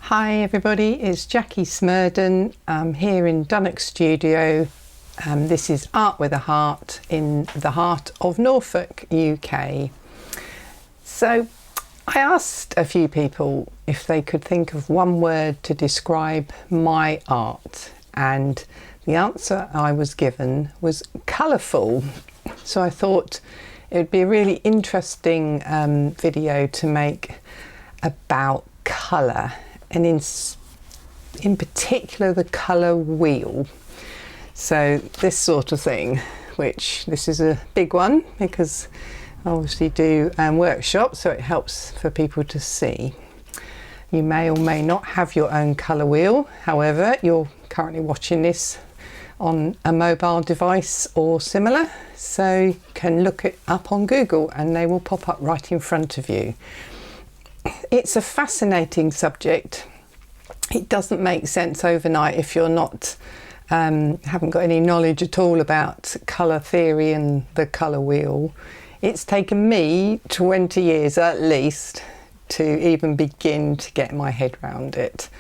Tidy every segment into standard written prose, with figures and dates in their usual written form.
Hi everybody, it's Jackie Smerdon. I'm here in Dunnock Studio. This is Art with a Heart in the heart of Norfolk, UK. So I asked a few people if they could think of one word to describe my art, and the answer I was given was colourful. So I thought it would be a really interesting video to make about colour, and in particular the colour wheel. So this sort of thing, which this is a big one because I obviously do workshops, so it helps for people to see. You may or may not have your own colour wheel, however you're currently watching this on a mobile device or similar, so you can look it up on Google and they will pop up right in front of you. It's a fascinating subject. It doesn't make sense overnight if you're not haven't got any knowledge at all about colour theory and the colour wheel. It's taken me 20 years at least to even begin to get my head around it.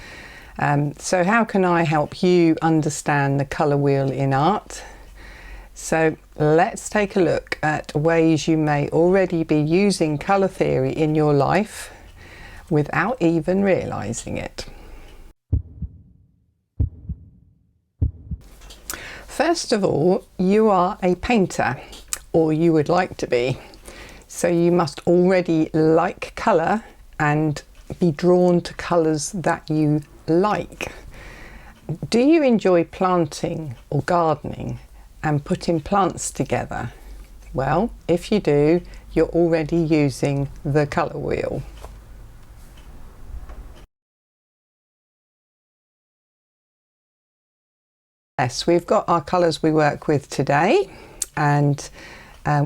So how can I help you understand the colour wheel in art? So let's take a look at ways you may already be using colour theory in your life without even realising it. First of all, you are a painter, or you would like to be. So you must already like colour and be drawn to colours that you like. Do you enjoy planting or gardening and putting plants together? Well, if you do, you're already using the colour wheel. Yes, we've got our colours we work with today, and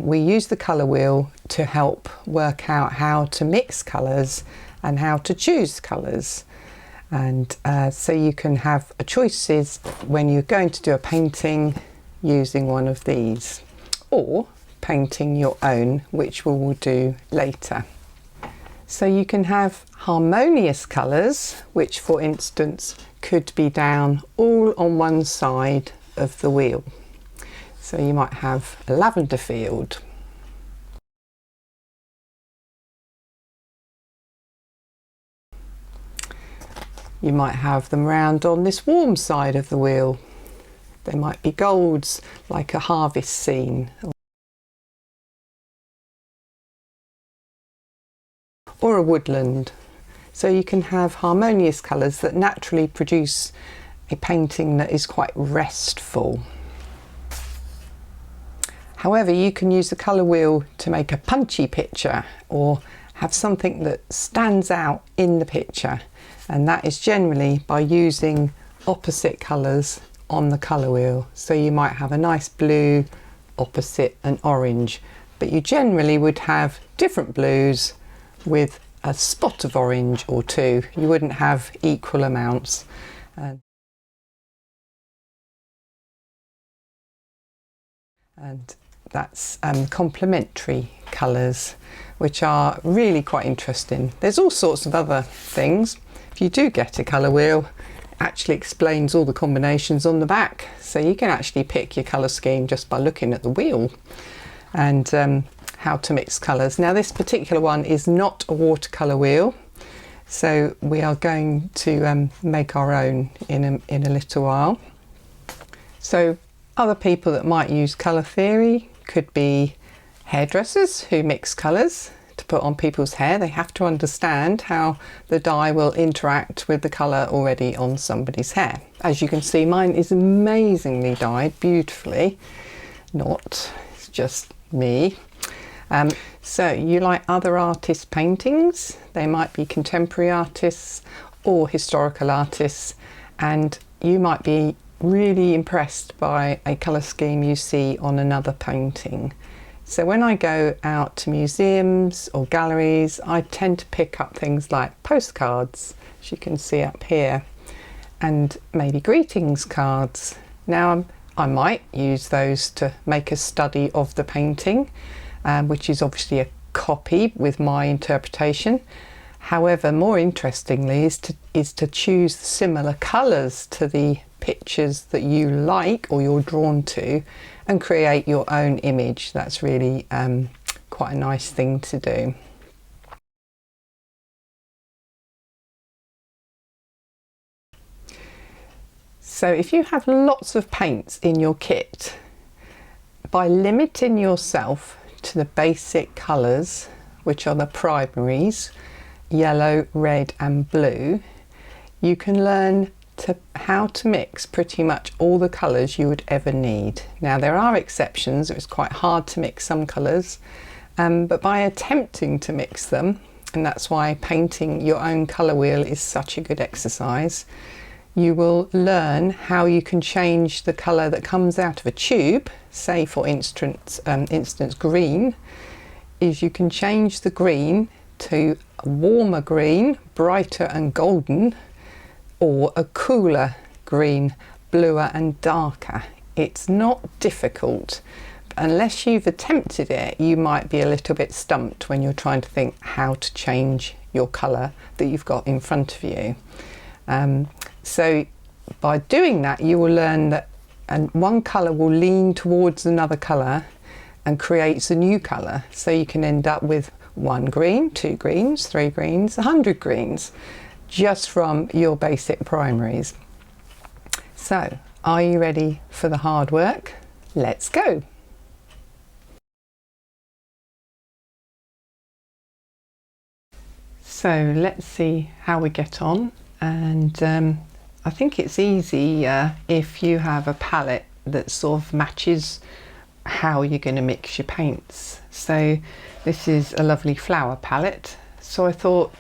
we use the colour wheel to help work out how to mix colours and how to choose colours. And so you can have choices when you're going to do a painting using one of these, or painting your own, which we will do later. So you can have harmonious colours, which for instance could be down all on one side of the wheel. So you might have a lavender field. You might have them round on this warm side of the wheel. There might be golds like a harvest scene, or a woodland. So you can have harmonious colours that naturally produce a painting that is quite restful. However, you can use the colour wheel to make a punchy picture or have something that stands out in the picture, and that is generally by using opposite colours on the colour wheel. So you might have a nice blue opposite an orange, but you generally would have different blues with a spot of orange or two. You wouldn't have equal amounts. And that's complementary colours, which are really quite interesting. There's all sorts of other things. If you do get a colour wheel, it actually explains all the combinations on the back, so you can actually pick your colour scheme just by looking at the wheel, and how to mix colours. Now this particular one is not a watercolour wheel, so we are going to make our own in a little while. So other people that might use colour theory could be hairdressers who mix colours to put on people's hair. They have to understand how the dye will interact with the colour already on somebody's hair. As you can see, mine is amazingly dyed beautifully. It's just me. So you like other artists' paintings. They might be contemporary artists or historical artists, and you might be really impressed by a colour scheme you see on another painting. So when I go out to museums or galleries, I tend to pick up things like postcards, as you can see up here, and maybe greetings cards. Now I might use those to make a study of the painting, which is obviously a copy with my interpretation. However, more interestingly is to choose similar colours to the pictures that you like or you're drawn to and create your own image. That's really quite a nice thing to do. So if you have lots of paints in your kit, by limiting yourself to the basic colours, which are the primaries, yellow, red and blue, you can learn how to mix pretty much all the colours you would ever need. Now there are exceptions. It's quite hard to mix some colours, but by attempting to mix them, and that's why painting your own colour wheel is such a good exercise, you will learn how you can change the colour that comes out of a tube. Say for instance green, is you can change the green to a warmer green, brighter and golden, or a cooler green, bluer and darker. It's not difficult. Unless you've attempted it, you might be a little bit stumped when you're trying to think how to change your colour that you've got in front of you. So by doing that, you will learn that one colour will lean towards another colour and creates a new colour. So you can end up with 1 green, 2 greens, 3 greens, 100 greens, just from your basic primaries. So, are you ready for the hard work? Let's go! So let's see how we get on, and I think it's easy if you have a palette that sort of matches how you're going to mix your paints. So this is a lovely flower palette, so I thought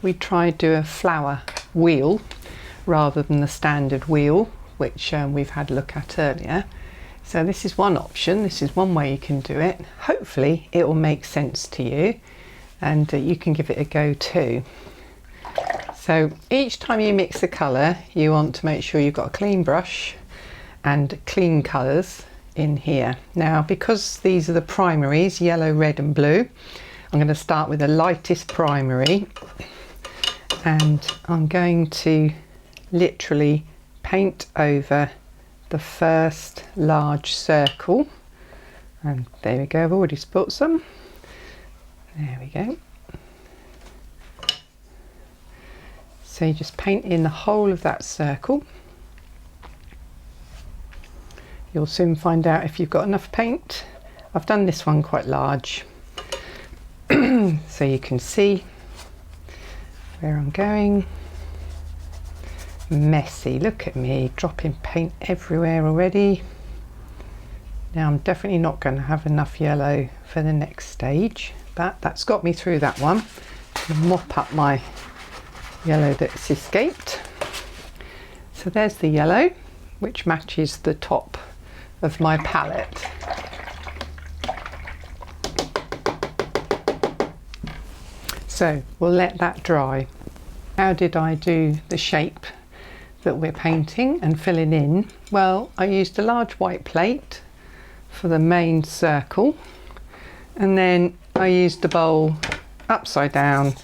we'd try do a flower wheel rather than the standard wheel which we've had a look at earlier. So this is one option, this is one way you can do it. Hopefully it will make sense to you and you can give it a go too. So each time you mix a colour, you want to make sure you've got a clean brush and clean colours in here. Now because these are the primaries, yellow, red and blue, I'm going to start with the lightest primary, and I'm going to literally paint over the first large circle, and there we go, I've already put some. There we go. So you just paint in the whole of that circle. You'll soon find out if you've got enough paint. I've done this one quite large so you can see where I'm going. Messy, look at me dropping paint everywhere already. Now I'm definitely not going to have enough yellow for the next stage, but that's got me through that one. Mop up my yellow that's escaped. So there's the yellow, which matches the top of my palette. So we'll let that dry. How did I do the shape that we're painting and filling in? Well, I used a large white plate for the main circle, and then I used the bowl upside down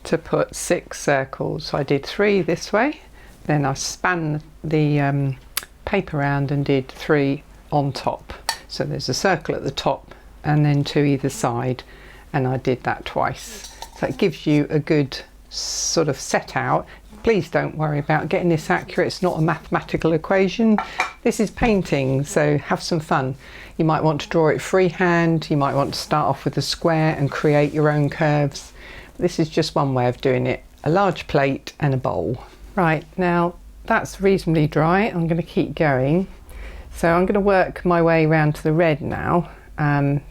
to put 6 circles. So I did 3 this way, then I span the paper around and did 3 on top. So there's a circle at the top and then 2 either side, and I did that twice. So it gives you a good sort of set out. Please don't worry about getting this accurate, it's not a mathematical equation. This is painting, so have some fun. You might want to draw it freehand, you might want to start off with a square and create your own curves. This is just one way of doing it, a large plate and a bowl. Right, now that's reasonably dry, I'm going to keep going. So I'm going to work my way around to the red now.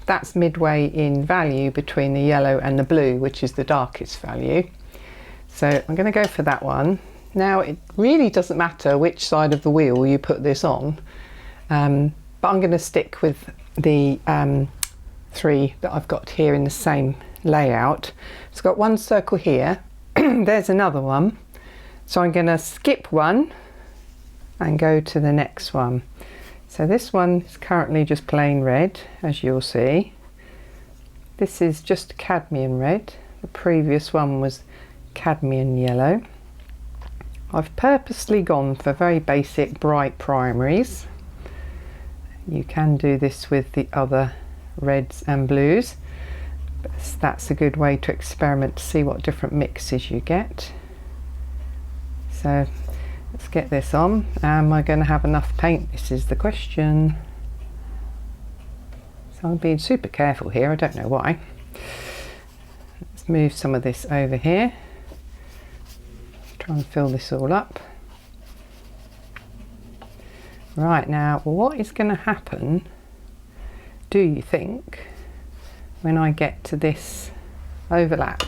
That's midway in value between the yellow and the blue, which is the darkest value. So I'm going to go for that one. Now it really doesn't matter which side of the wheel you put this on, but I'm going to stick with the 3 that I've got here in the same layout. It's got one circle here, there's another one, so I'm going to skip one and go to the next one. So this one is currently just plain red, as you'll see. This is just cadmium red. The previous one was cadmium yellow. I've purposely gone for very basic bright primaries. You can do this with the other reds and blues, but that's a good way to experiment to see what different mixes you get. So let's get this on. Am I going to have enough paint? This is the question. So I'm being super careful here, I don't know why. Let's move some of this over here. Try and fill this all up. Right, now what is going to happen, do you think, when I get to this overlap?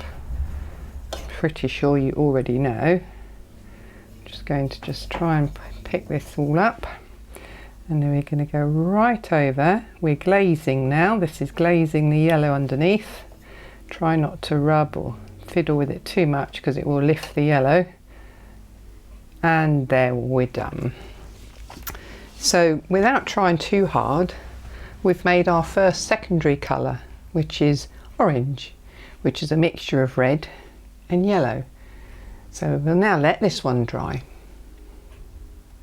Pretty sure you already know. I'm just going to try and pick this all up, and then we're going to go right over. We're glazing now. This is glazing the yellow underneath. Try not to rub or fiddle with it too much because it will lift the yellow. And there, we're done. So without trying too hard, we've made our first secondary colour, which is orange, which is a mixture of red and yellow. So we'll now let this one dry.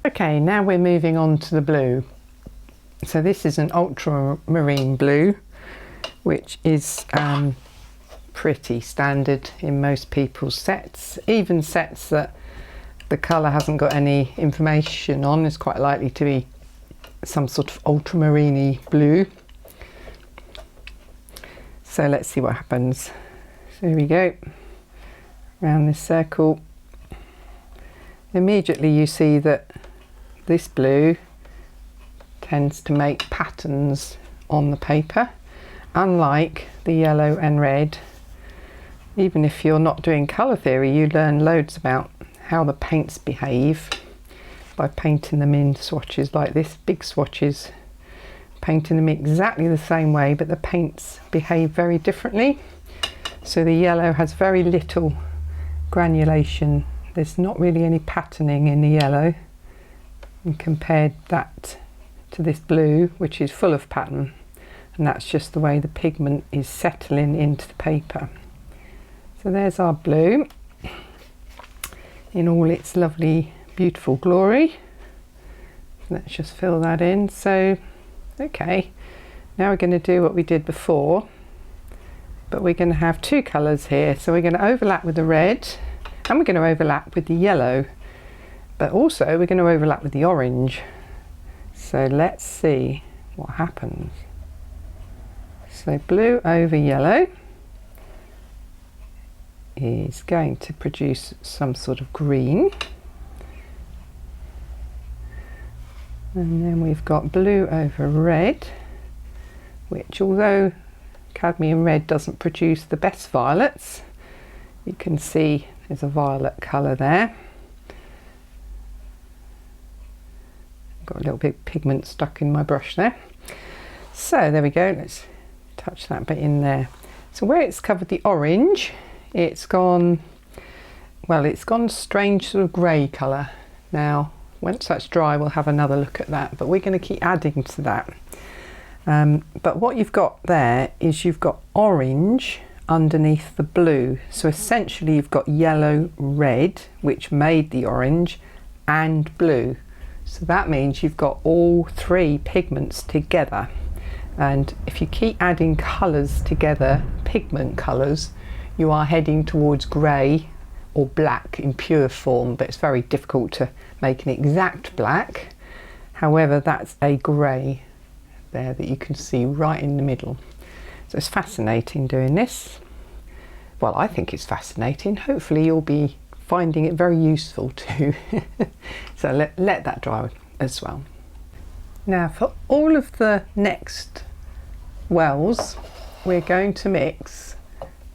Okay, now we're moving on to the blue. So this is an ultramarine blue, which is pretty standard in most people's sets, even sets that the colour hasn't got any information on. Is quite likely to be some sort of ultramarine blue. So let's see what happens. So here we go, around this circle. Immediately you see that this blue tends to make patterns on the paper, unlike the yellow and red. Even if you're not doing colour theory, you learn loads about how the paints behave by painting them in swatches like this, big swatches, painting them exactly the same way, but the paints behave very differently. So the yellow has very little granulation. There's not really any patterning in the yellow, and compared that to this blue, which is full of pattern, and that's just the way the pigment is settling into the paper. So there's our blue in all its lovely, beautiful glory. Let's just fill that in. So, okay, now we're going to do what we did before, but we're going to have two colours here. So we're going to overlap with the red, and we're going to overlap with the yellow, but also we're going to overlap with the orange. So let's see what happens. So blue over yellow is going to produce some sort of green, and then we've got blue over red, which, although cadmium red doesn't produce the best violets, you can see there's a violet colour there. Got a little bit of pigment stuck in my brush there. So there we go, let's touch that bit in there. So where it's covered the orange, it's gone, well, it's gone strange sort of grey colour. Now once that's dry we'll have another look at that, but we're going to keep adding to that. But what you've got there is you've got orange underneath the blue, so essentially you've got yellow, red, which made the orange, and blue. So that means you've got all three pigments together, and if you keep adding colours together, pigment colours, you are heading towards grey or black in pure form, but it's very difficult to make an exact black. However, that's a grey there that you can see right in the middle. So it's fascinating doing this. Well, I think it's fascinating. Hopefully you'll be finding it very useful too. So let that dry as well. Now for all of the next wells, we're going to mix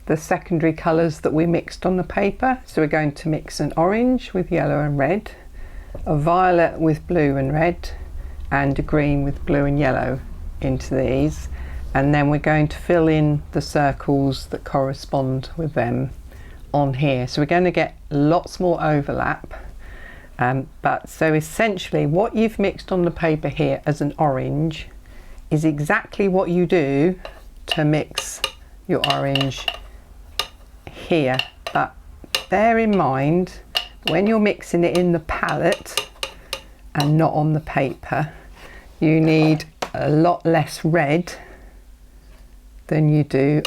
the secondary colours that we mixed on the paper. So we're going to mix an orange with yellow and red, a violet with blue and red, and a green with blue and yellow into these, and then we're going to fill in the circles that correspond with them on here. So we're going to get lots more overlap, but so essentially what you've mixed on the paper here as an orange is exactly what you do to mix your orange here, but bear in mind when you're mixing it in the palette and not on the paper, you need a lot less red than you do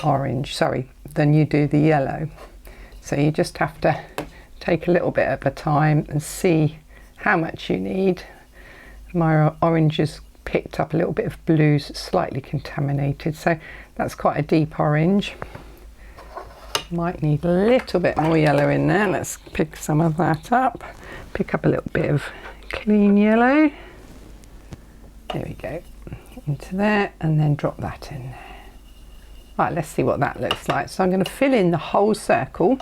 than you do the yellow. So you just have to take a little bit at a time and see how much you need. My orange has picked up a little bit of blue, slightly contaminated, so that's quite a deep orange. Might need a little bit more yellow in there. Let's pick some of that up. Pick up a little bit of clean yellow. There we go. Into there, and then drop that in there. Right, let's see what that looks like. So I'm going to fill in the whole circle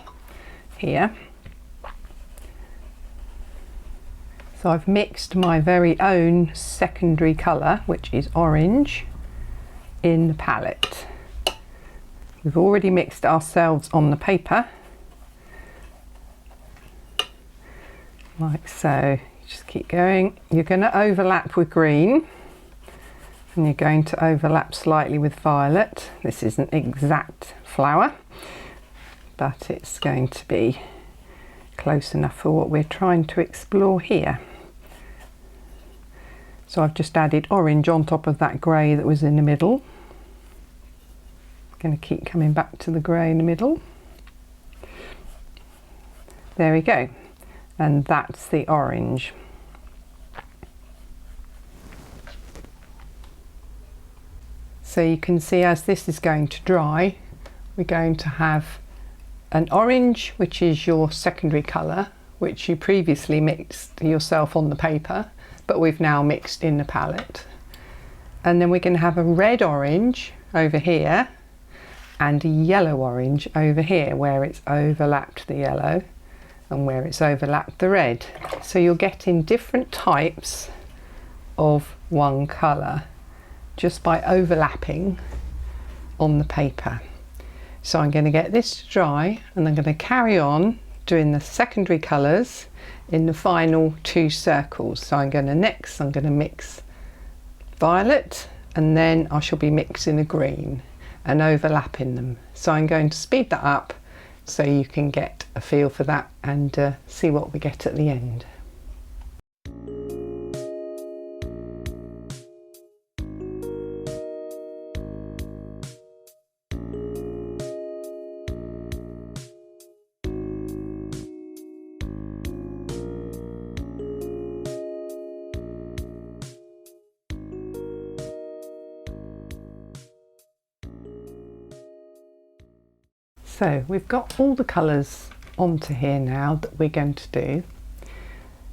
here. So I've mixed my very own secondary colour, which is orange, in the palette. We've already mixed ourselves on the paper, like so. Just keep going. You're going to overlap with green, and you're going to overlap slightly with violet. This isn't exact flower, but it's going to be close enough for what we're trying to explore here. So I've just added orange on top of that grey that was in the middle. Going to keep coming back to the grey in the middle. There we go, and that's the orange. So you can see as this is going to dry, we're going to have an orange, which is your secondary colour, which you previously mixed yourself on the paper, but we've now mixed in the palette. And then we're going to have a red orange over here and a yellow orange over here, where it's overlapped the yellow and where it's overlapped the red. So you're getting different types of one colour just by overlapping on the paper. So I'm going to get this to dry, and I'm going to carry on doing the secondary colours in the final two circles. So I'm going to mix violet, and then I shall be mixing a green and overlapping them. So I'm going to speed that up so you can get a feel for that and see what we get at the end. So we've got all the colours onto here now that we're going to do.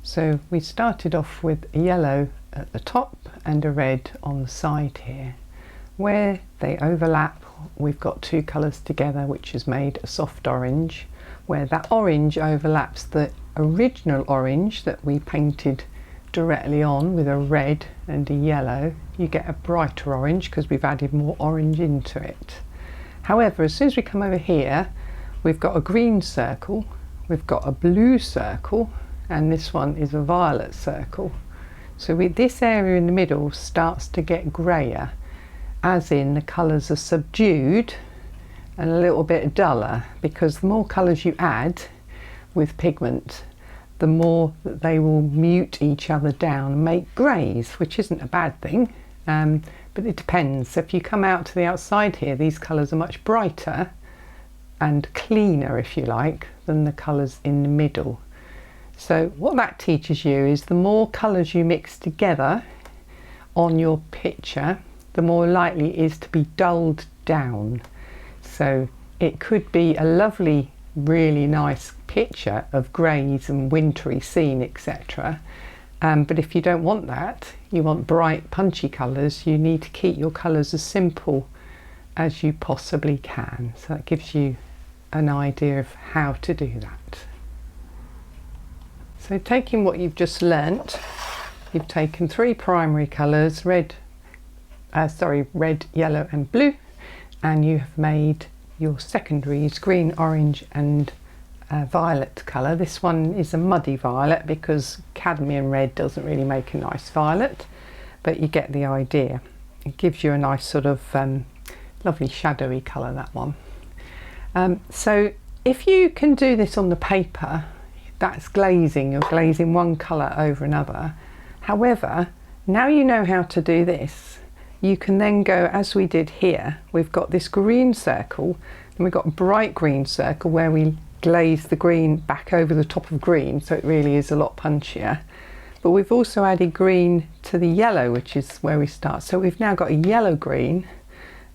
So we started off with a yellow at the top and a red on the side here. Where they overlap, we've got two colours together, which has made a soft orange. Where that orange overlaps the original orange that we painted directly on with a red and a yellow, you get a brighter orange because we've added more orange into it. However, as soon as we come over here, we've got a green circle, we've got a blue circle, and this one is a violet circle. So this area in the middle starts to get greyer, as in the colours are subdued and a little bit duller, because the more colours you add with pigment, the more that they will mute each other down and make greys, which isn't a bad thing. But it depends. If you come out to the outside here, these colours are much brighter and cleaner, if you like, than the colours in the middle. So what that teaches you is the more colours you mix together on your picture, the more likely it is to be dulled down. So it could be a lovely, really nice picture of greys and wintry scene, etc. But if you don't want that, you want bright punchy colours, you need to keep your colours as simple as you possibly can. So that gives you an idea of how to do that. So taking what you've just learnt, you've taken three primary colours, red, yellow and blue, and you have made your secondaries green, orange and violet colour. This one is a muddy violet because cadmium red doesn't really make a nice violet, but you get the idea. It gives you a nice sort of lovely shadowy colour, that one. So If you can do this on the paper, that's glazing. You're glazing one colour over another. However, now you know how to do this, you can then go, as we did here, we've got this green circle, and we've got a bright green circle where we glaze the green back over the top of green, so it really is a lot punchier. But we've also added green to the yellow, which is where we start. So we've now got a yellow green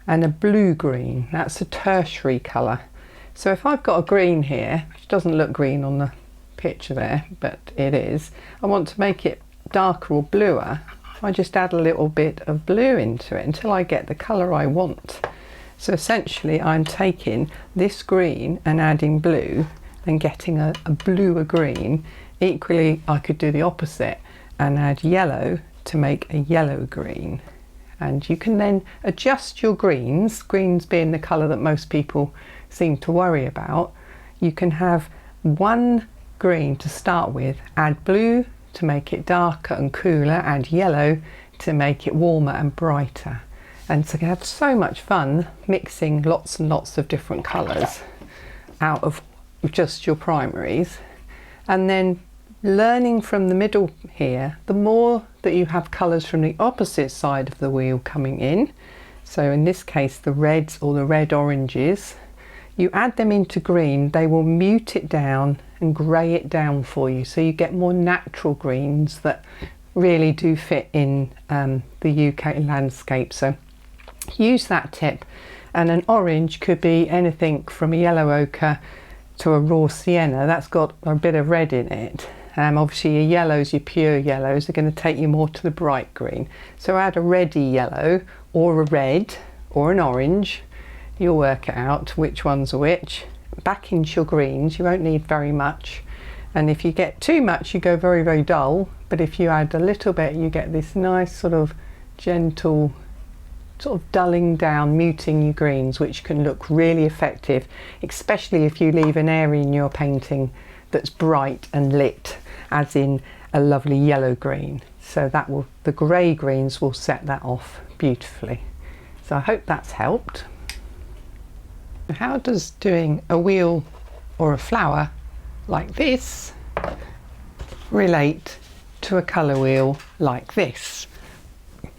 and a blue green. That's a tertiary colour. So if I've got a green here, which doesn't look green on the picture there, but it is, I want to make it darker or bluer, I just add a little bit of blue into it until I get the colour I want. So essentially I'm taking this green and adding blue and getting a bluer green. Equally, I could do the opposite and add yellow to make a yellow green. And you can then adjust your greens being the colour that most people seem to worry about. You can have one green to start with, add blue to make it darker and cooler, add yellow to make it warmer and brighter. And so you can have so much fun mixing lots and lots of different colours out of just your primaries. And then learning from the middle here, the more that you have colours from the opposite side of the wheel coming in, so in this case the reds or the red oranges, you add them into green, they will mute it down and grey it down for you, so you get more natural greens that really do fit in the UK landscape. So use that tip. And an orange could be anything from a yellow ochre to a raw sienna. That's got a bit of red in it. Obviously your yellows, your pure yellows, are going to take you more to the bright green. So add a reddy yellow or a red or an orange. You'll work it out which ones are which. Back into your greens, you won't need very much. And if you get too much, you go very, very dull. But if you add a little bit, you get this nice sort of gentle sort of dulling down, muting your greens, which can look really effective, especially if you leave an area in your painting that's bright and lit, as in a lovely yellow green. So that will, the grey greens will set that off beautifully. So I hope that's helped. How does doing a wheel or a flower like this relate to a colour wheel like this?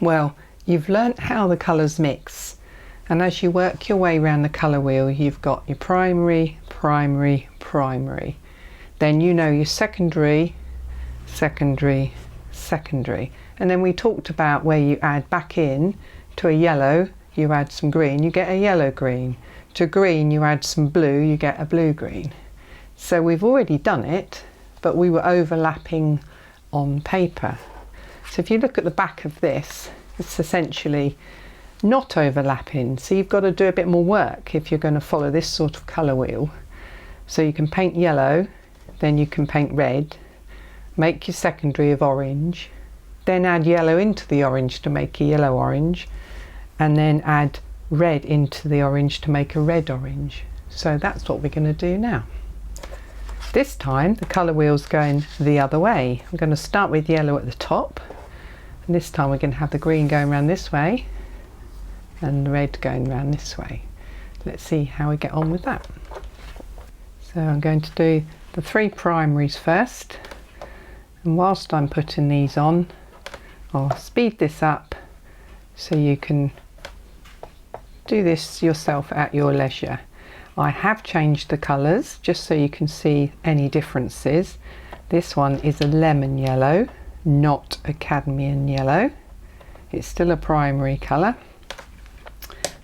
Well, you've learnt how the colours mix, and as you work your way around the colour wheel, you've got your primary, primary, primary. Then you know your secondary, secondary, secondary. And then we talked about where you add back in to a yellow, you add some green, you get a yellow green. To green, you add some blue, you get a blue green. So we've already done it, but we were overlapping on paper. So if you look at the back of this, it's essentially not overlapping. So you've got to do a bit more work if you're going to follow this sort of colour wheel. So you can paint yellow, then you can paint red, make your secondary of orange, then add yellow into the orange to make a yellow orange, and then add red into the orange to make a red orange. So that's what we're going to do now. This time the colour wheel's going the other way. I'm going to start with yellow at the top, and this time we're going to have the green going around this way and the red going around this way. Let's see how we get on with that. So I'm going to do the 3 primaries first, and whilst I'm putting these on, I'll speed this up so you can do this yourself at your leisure. I have changed the colours just so you can see any differences. This one is a lemon yellow, not a cadmium yellow. It's still a primary colour,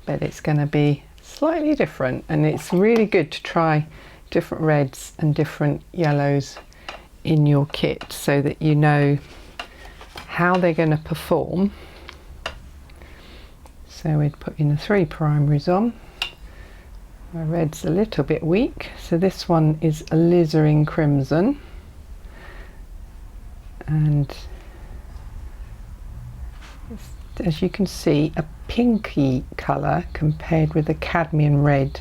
but it's going to be slightly different, and it's really good to try different reds and different yellows in your kit so that you know how they're going to perform. So we'd put in the 3 primaries on. My red's a little bit weak, so this one is alizarin crimson, and as you can see, a pinky colour compared with the cadmium red,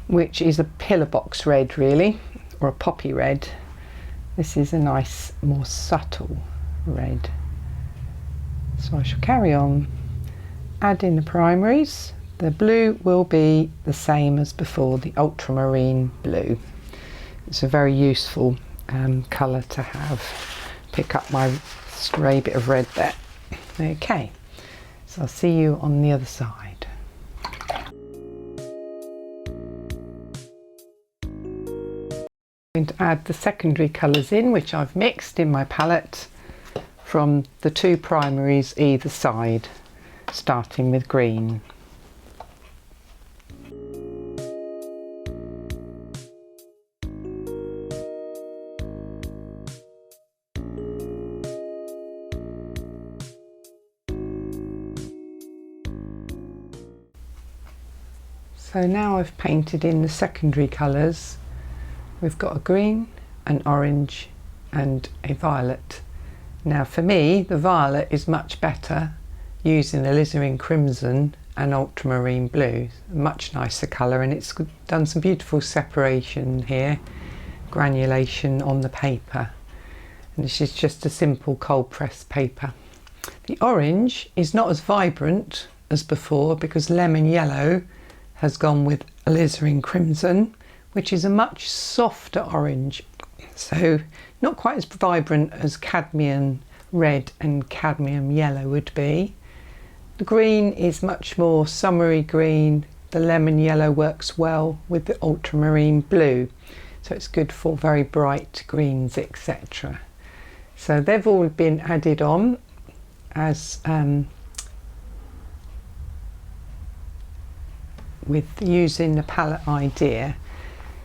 which is a pillar box red really, or a poppy red. This is a nice, more subtle red. So I shall carry on, add in the primaries, The blue will be the same as before, the ultramarine blue. It's a very useful colour to have. Pick up my stray bit of red there. Okay, so I'll see you on the other side. I'm going to add the secondary colours in, which I've mixed in my palette from the two primaries either side, starting with green. So now I've painted in the secondary colours. We've got a green, an orange and a violet. Now for me the violet is much better using alizarin crimson and ultramarine blue. Much nicer colour, and it's done some beautiful separation here, granulation on the paper. And this is just a simple cold pressed paper. The orange is not as vibrant as before because lemon yellow has gone with alizarin crimson, which is a much softer orange, so not quite as vibrant as cadmium red and cadmium yellow would be. The green is much more summery green. The lemon yellow works well with the ultramarine blue, so it's good for very bright greens, etc. So they've all been added on as with using the palette idea.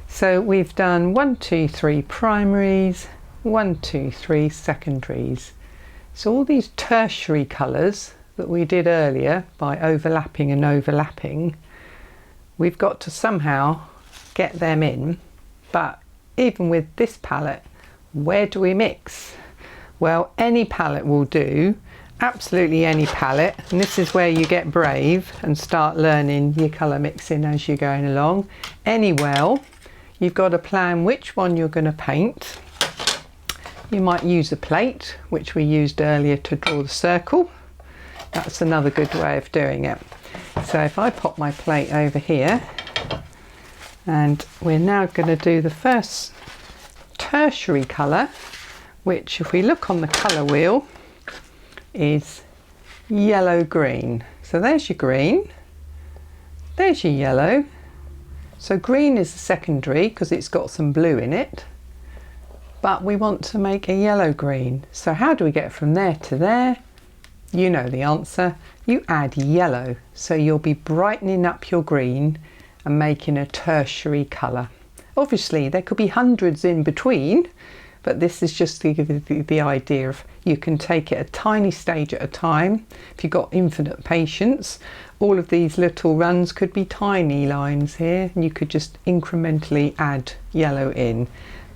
So we've done 1, 2, 3 primaries, 1, 2, 3 secondaries. So all these tertiary colours that we did earlier by overlapping and overlapping, we've got to somehow get them in. But even with this palette, where do we mix? Well, any palette will do. Absolutely any palette, and this is where you get brave and start learning your colour mixing as you're going along. Any well, you've got to plan which one you're going to paint. You might use a plate, which we used earlier to draw the circle. That's another good way of doing it. So if I pop my plate over here, and we're now going to do the first tertiary colour, which if we look on the colour wheel is yellow green. So there's your green, there's your yellow. So green is the secondary because it's got some blue in it, but we want to make a yellow green. So how do we get from there to there? You know the answer. You add yellow, so you'll be brightening up your green and making a tertiary colour. Obviously there could be hundreds in between, but this is just to give you the idea of you can take it a tiny stage at a time. If you've got infinite patience, all of these little runs could be tiny lines here, and you could just incrementally add yellow in.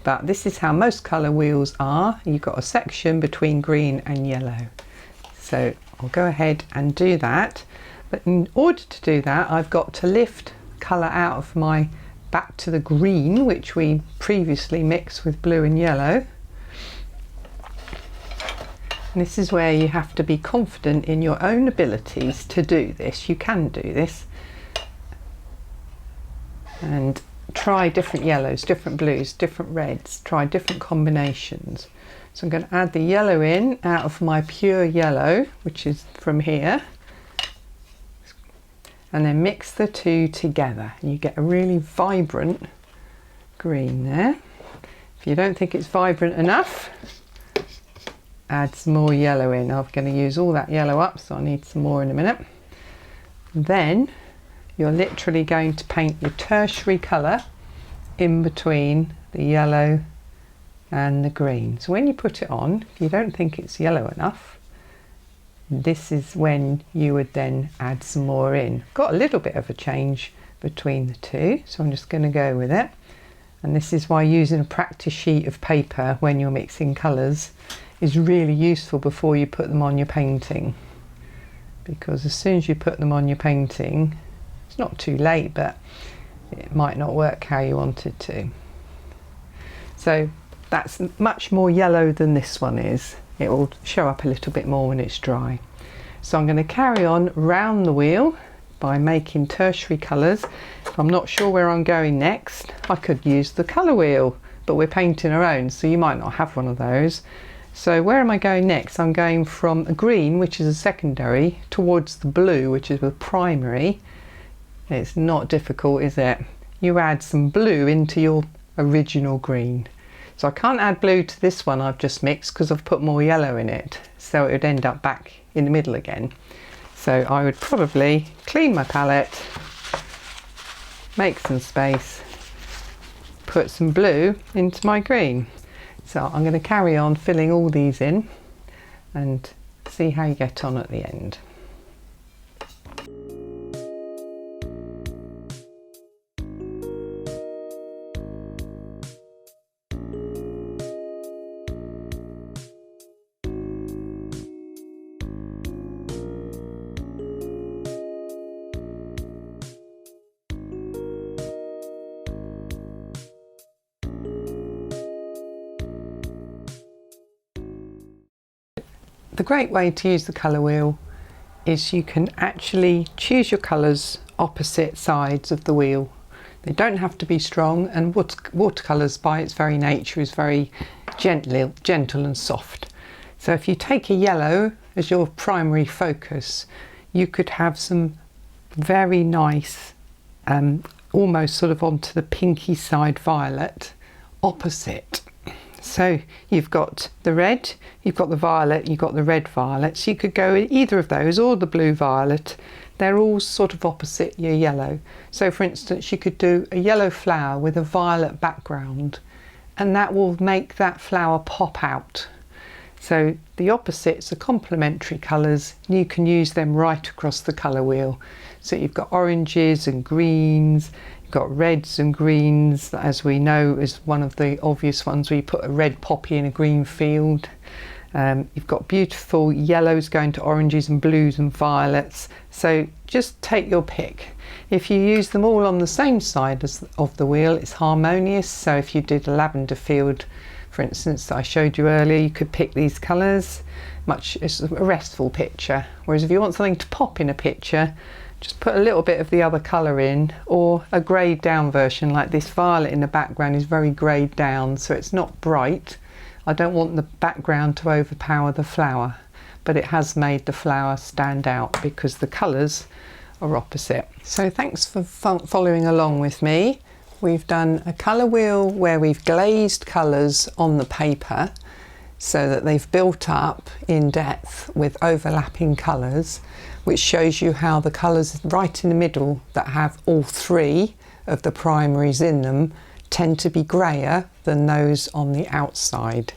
But this is how most colour wheels are. You've got a section between green and yellow. So I'll go ahead and do that. But in order to do that, I've got to lift colour out of my back to the green, which we previously mixed with blue and yellow. And this is where you have to be confident in your own abilities to do this. You can do this. And try different yellows, different blues, different reds, try different combinations. So I'm going to add the yellow in out of my pure yellow, which is from here, and then mix the two together. You get a really vibrant green there. If you don't think it's vibrant enough, add some more yellow in. I'm going to use all that yellow up, so I need some more in a minute. Then you're literally going to paint your tertiary colour in between the yellow and the green. So when you put it on, if you don't think it's yellow enough, this is when you would then add some more in. Got a little bit of a change between the two, so I'm just going to go with it. And this is why using a practice sheet of paper when you're mixing colours is really useful before you put them on your painting, because as soon as you put them on your painting, it's not too late, but it might not work how you want it to. So that's much more yellow than this one is. It will show up a little bit more when it's dry. So I'm going to carry on round the wheel by making tertiary colours. If I'm not sure where I'm going next, I could use the colour wheel, but we're painting our own, so you might not have one of those. So where am I going next? I'm going from a green, which is a secondary, towards the blue, which is a primary. It's not difficult, is it? You add some blue into your original green. So I can't add blue to this one I've just mixed because I've put more yellow in it, so it would end up back in the middle again. So I would probably clean my palette, make some space, put some blue into my green. So I'm going to carry on filling all these in and see how you get on at the end. The great way to use the colour wheel is you can actually choose your colours opposite sides of the wheel. They don't have to be strong, and watercolours by its very nature is very gentle and soft. So if you take a yellow as your primary focus, you could have some very nice, almost sort of onto the pinky side violet opposite. So you've got the red, you've got the violet, you've got the red violet. So you could go with either of those or the blue violet. They're all sort of opposite your yellow. So for instance, you could do a yellow flower with a violet background, and that will make that flower pop out. So the opposites are complementary colours, and you can use them right across the colour wheel. So you've got oranges and greens, you've got reds and greens, as we know is one of the obvious ones where you put a red poppy in a green field. You've got beautiful yellows going to oranges and blues and violets. So just take your pick. If you use them all on the same side of the wheel, it's harmonious. So if you did a lavender field, for instance, that I showed you earlier, you could pick these colours. It's a restful picture. Whereas if you want something to pop in a picture, just put a little bit of the other colour in, or a greyed down version like this violet in the background is very greyed down, so it's not bright. I don't want the background to overpower the flower, but it has made the flower stand out because the colours are opposite. So thanks for following along with me. We've done a colour wheel where we've glazed colours on the paper so that they've built up in depth with overlapping colours, which shows you how the colours right in the middle that have all three of the primaries in them tend to be greyer than those on the outside.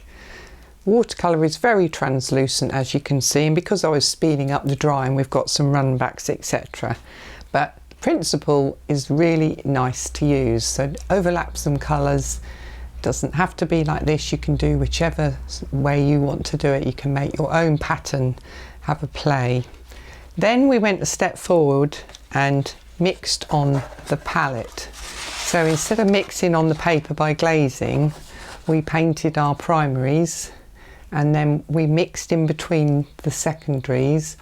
Watercolour is very translucent, as you can see, and because I was speeding up the drying, we've got some runbacks, etc. But the principle is really nice to use. So overlap some colours. Doesn't have to be like this. You can do whichever way you want to do it. You can make your own pattern, have a play. Then we went a step forward and mixed on the palette. So instead of mixing on the paper by glazing, we painted our primaries and then we mixed in between the secondaries.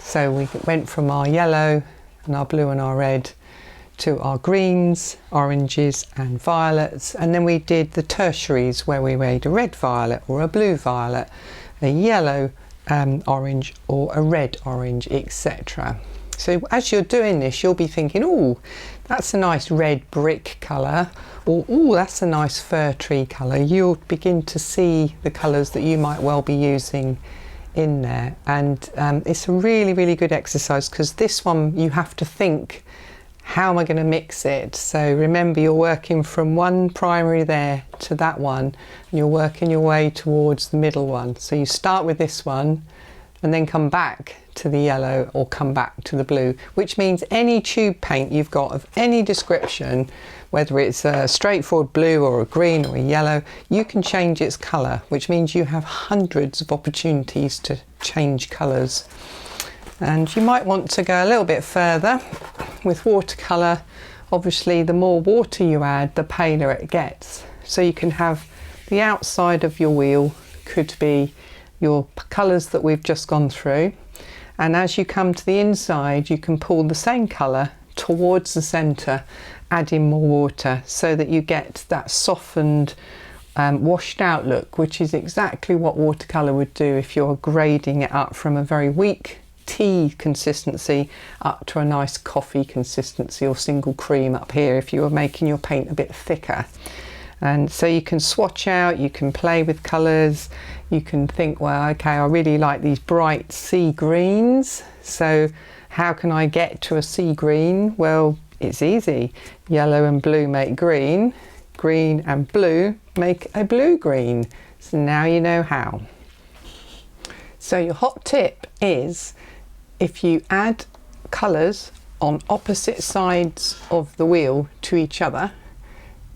So we went from our yellow and our blue and our red to our greens, oranges and violets, and then we did the tertiaries where we made a red violet or a blue violet, a yellow orange or a red orange, etc. So as you're doing this, you'll be thinking, oh, that's a nice red brick colour, or oh, that's a nice fir tree colour. You'll begin to see the colours that you might well be using in there, and it's a really, really good exercise because this one you have to think, how am I going to mix it? So remember, you're working from one primary there to that one, and you're working your way towards the middle one. So you start with this one and then come back to the yellow or come back to the blue, which means any tube paint you've got of any description, whether it's a straightforward blue or a green or a yellow, you can change its colour, which means you have hundreds of opportunities to change colours. And you might want to go a little bit further with watercolour. Obviously, the more water you add, the paler it gets. So you can have the outside of your wheel could be your colours that we've just gone through, And as you come to the inside, you can pull the same colour towards the centre, adding more water so that you get that softened, washed out look, which is exactly what watercolour would do if you're grading it up from a very weak tea consistency up to a nice coffee consistency, or single cream up here if you were making your paint a bit thicker. And so you can swatch out, you can play with colours, you can think, well, okay, I really like these bright sea greens, so how can I get to a sea green? Well, it's easy. Yellow and blue make green, green and blue make a blue green. So now you know how. So your hot tip is, if you add colours on opposite sides of the wheel to each other,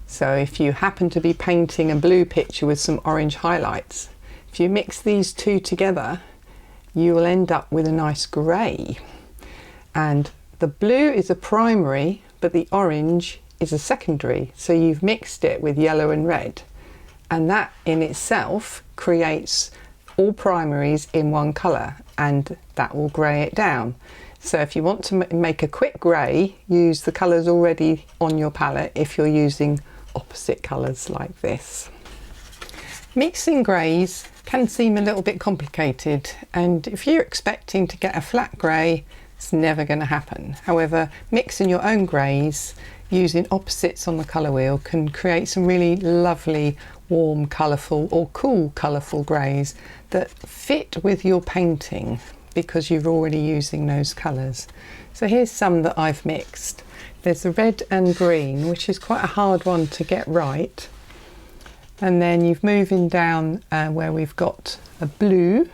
so if you happen to be painting a blue picture with some orange highlights, if you mix these two together, you will end up with a nice grey. And the blue is a primary, but the orange is a secondary. So you've mixed it with yellow and red. And that in itself creates all primaries in one colour, and that will grey it down. So if you want to make a quick grey, use the colours already on your palette if you're using opposite colours like this. Mixing greys can seem a little bit complicated, and if you're expecting to get a flat grey, it's never going to happen. However, mixing your own greys using opposites on the colour wheel can create some really lovely warm, colourful or cool colourful greys that fit with your painting because you're already using those colours. So here's some that I've mixed. There's the red and green, which is quite a hard one to get right. And then you've moving down where we've got a blue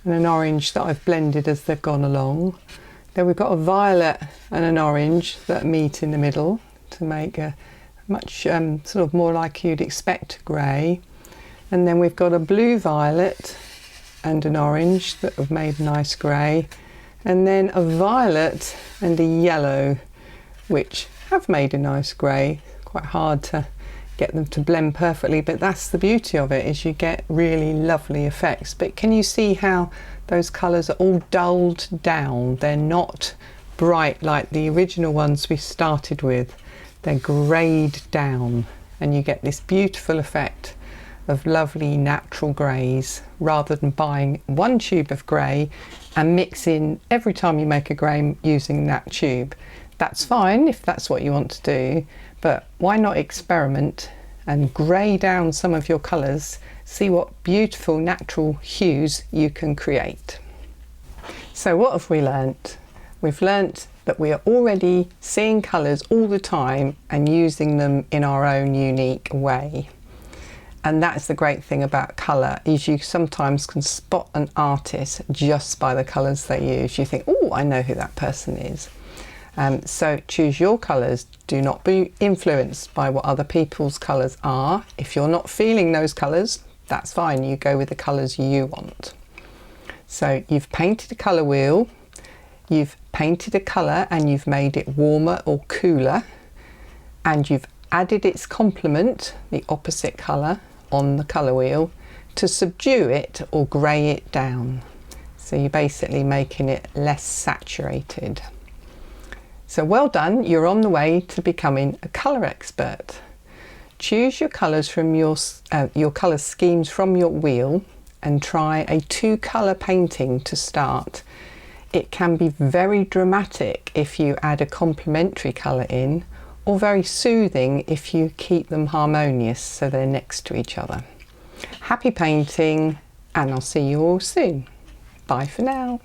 and an orange that I've blended as they've gone along. Then we've got a violet and an orange that meet in the middle to make a much sort of more like you'd expect grey. And then we've got a blue violet and an orange that have made a nice grey. And then a violet and a yellow, which have made a nice grey. Quite hard to get them to blend perfectly, but that's the beauty of it, is you get really lovely effects. But can you see how those colours are all dulled down? They're not bright like the original ones we started with. They're greyed down, and you get this beautiful effect of lovely natural greys, rather than buying one tube of grey and mixing every time you make a grey using that tube. That's fine if that's what you want to do, but why not experiment and grey down some of your colours, see what beautiful natural hues you can create. So what have we learnt? We've learnt that we are already seeing colours all the time and using them in our own unique way. And that's the great thing about colour, is you sometimes can spot an artist just by the colours they use. You think, oh, I know who that person is. So choose your colours. Do not be influenced by what other people's colours are. If you're not feeling those colours, that's fine. You go with the colours you want. So you've painted a colour wheel, you've painted a colour and you've made it warmer or cooler, and you've added its complement, the opposite colour, on the colour wheel to subdue it or grey it down. So you're basically making it less saturated. So well done, you're on the way to becoming a colour expert. Choose your colours from your colour schemes from your wheel and try a 2-colour painting to start. It can be very dramatic if you add a complementary colour in, or very soothing if you keep them harmonious so they're next to each other. Happy painting, and I'll see you all soon. Bye for now.